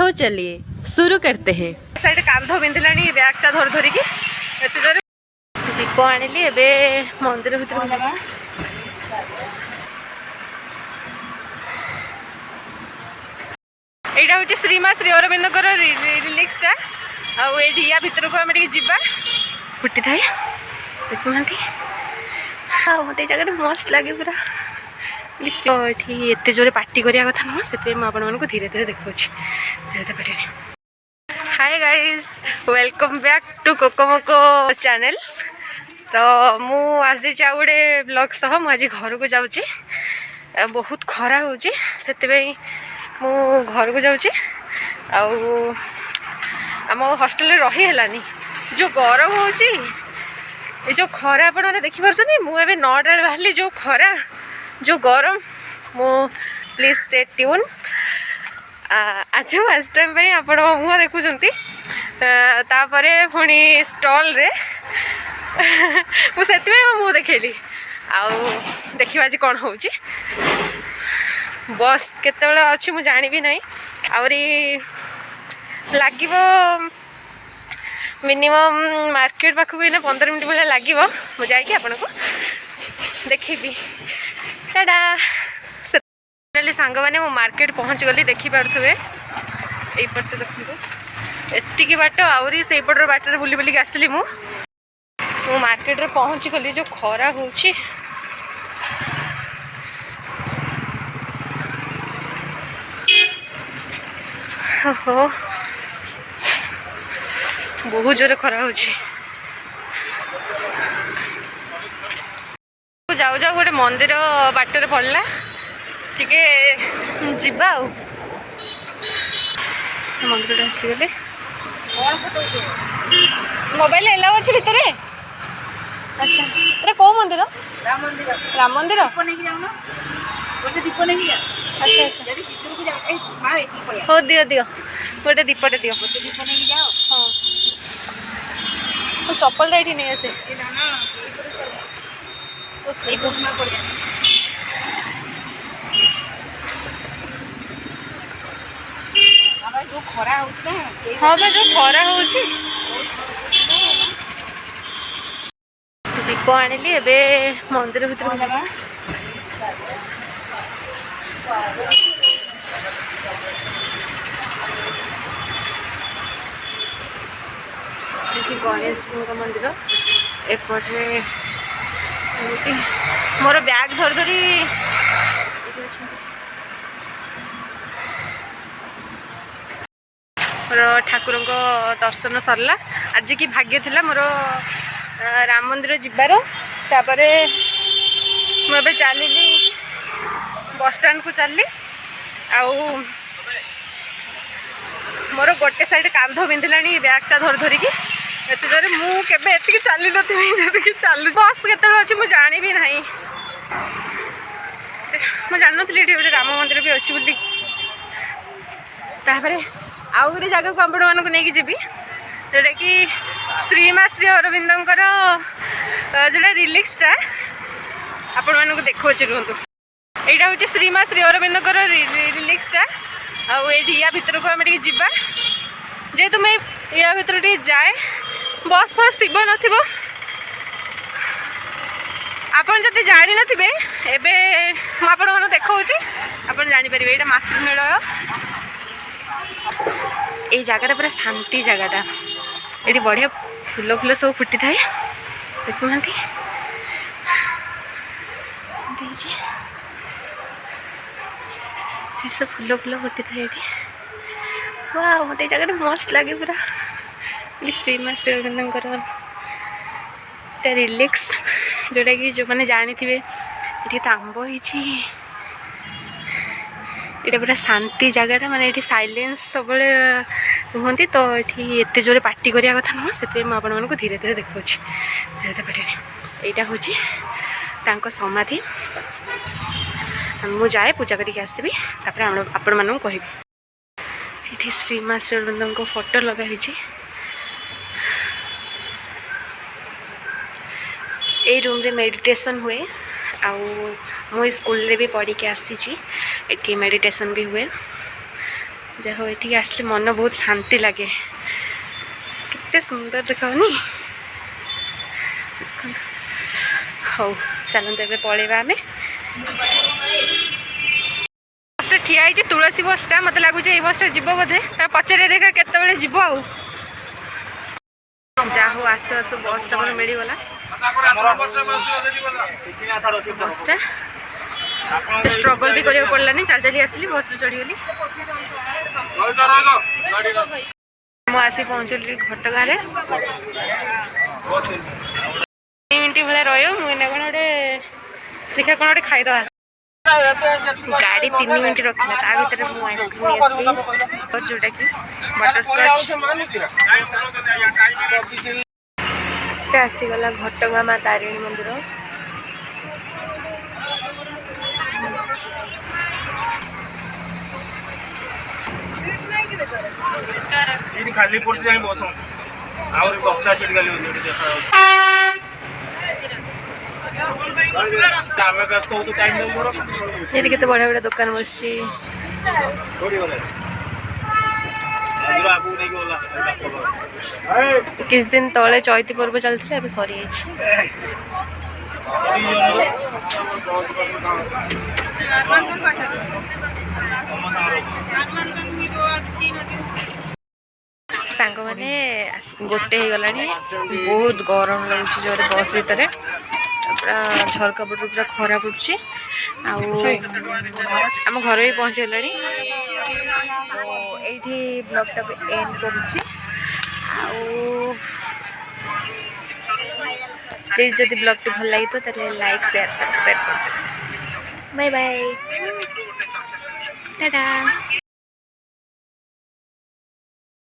तो चलिए शुरू करते हैं। साइड कांध बिंधिलानी बैगटा धर धरिकी एत जोर दीप आनिली एबे मंदिर भीतर एटा हूँ श्रीमा श्री अरविंद रिलिक्सटा आउ या भितर को आम जा फुटी थाए देखुना मत जगह मस्त लगे पूरा एत जोरे पार्टी करिया कथा नुह से मुझे धीरे धीरे देखा। Hi guys, welcome back to Kokomoko channel. तो मु आज गोटे ब्लॉग सह मुझे घर को जाऊँगी। बहुत खरा हो मु घर को जाऊँगी। आम हॉस्टेल रही है जो गरम हो जो खरा आप देखिपुर मुझे 9टा बाहर जो खरा जो गरम मु प्लीज स्टे ट्यून। आज फर्स्ट टाइम आप मुँह देखुंट पुणी स्टॉल रे मुझे मुँह देखली देखिए आज कौन हो बस केत अच्छी मुझे जानी ना आहरी लगे मिनिमम मार्केट पाखक 15 मिनट भाई लगे मुझे आपन को देखी टाटा। सांग मैंने मो मार्केट पहुँच गली देखिपे यपटे देखो एतिकी बाट आहरी से पटर बाटर बुली बुलिक आसली मु मार्केट रे पहुँच गली जो खरा हो बहुत जोरे खरा हो जाऊ जाऊ गोटे मंदिर बाटर पड़ला टिके जीवा मंदिर आसीगले मोबाइल एलाउ अच्छे भितर। अच्छा एटा कौ मंदिर? राम मंदिर। राम मंदिर अच्छा अच्छा हो दियो दियो गोटे दीपटे दियो हाँ तो चप्पल ये नहीं आसे हाँ बा जो खरा हो दीप आनिली एबे मंदिर भीतर गणेश जी का मंदिर एपटे मोर बैग धर धरी मोर ठाकुर दर्शन सरला। आज की भाग्य थिला मोर राम मंदिर जीवार तापरे मुझे चलि बस स्टैंड को चलली मोर गोटे साइड कांध बिंधिलानी बैगटा धर धरिकी एत जोर मुझे चली नी चल बस के मुझे जानी भी ना मुझे जान नी गोटे राम मंदिर भी अच्छी बोली आउ गोटे जगह को आपण मानक नहीं जी जोटा कि श्रीमा श्री अरविंद जोटा रिलिक्सटा आपण मानक देखा रुहतु यहाँ हूँ श्रीमा श्री अरविंद रिलिक्सटा या भितर को आम जा जेहेतु मैं या भितर जाए बस फस थी न आपन जब जानी नथिबे एबे मु आपण मन देखौची आपण जानि परिबे एटा मातृमेलय ए जगहटा पूरा शांति जगहटा ये बढ़िया फूल फूल सब फुटी थाए देखुना सब फूल फूल फुटी थाए वाह मत जगह मस्त लगे पूरा श्रीमा श्री अरविंद रिलिक्स जोटा कि जो मैंने जानी थे ये तो आंब हो पूरा शांति जगहटा माने ये साइलेंस सब रुहति तो ये एत जोरे पार्टी करिया कथा नुह से मुझे धीरे धीरे देखा। यहाँ हूँ समाधि मु जाए पूजा करके आसबि आपण मानू कहि ये श्रीमा श्री अरविंद को फोटो लगाई ए रूम रे मेडिटेशन हुए आउ मो स्कूल रे भी पढ़ी के आसी मेडिटेशन भी हुए जहाँ हूँ ये आसले मन बहुत शांति लगे केते सुंदर देखाऊनी हौ चलते ए पलैबा आम बसटा ठिया है तुलसी बसटा मत लगुच ये बसटा जीव बोधे पचारे देखा केत जीव आ जा हो आसु आसु बसटा मतलब मिलगला बसटा स्ट्रगल भी करिया पड़लानी चल चली आसली बस चढ़ीगली मुझे पहुँचली घटगाँ मिनट भाई रही मुझे कौन गोटे देखा कौन गोटे खाईदे गाड़ी 3 मिनट रखा ता भर मुझे आइसक्रीम आसली जोटा कि बटरस्कच आसीगला घटगाँ माँ तारिणी मंदिर खाली पड़ती जाए बस आउरी 10टा सीट खाली होती देखा आमे व्यस्त हो तो टाइम नहीं मोर ये केते बड़ा बड़ा दुकान बसची थोड़ी गले अगर आगु नहीं गोला किस दिन तले चैती पर्व चलते अभी सरी सांग मैंने गोटे हो गला बहुत गरम लगुच जोर बस भितर पूरा झरका पट पूरा खरा पड़ुची आम घर भी पहुँचीगला ये ब्लॉगटा को एंड करुच्ची प्लीज जदि ब्लॉग भल लगी तो लाइक शेयर सब्सक्राइब कर बाय बाय टाटा।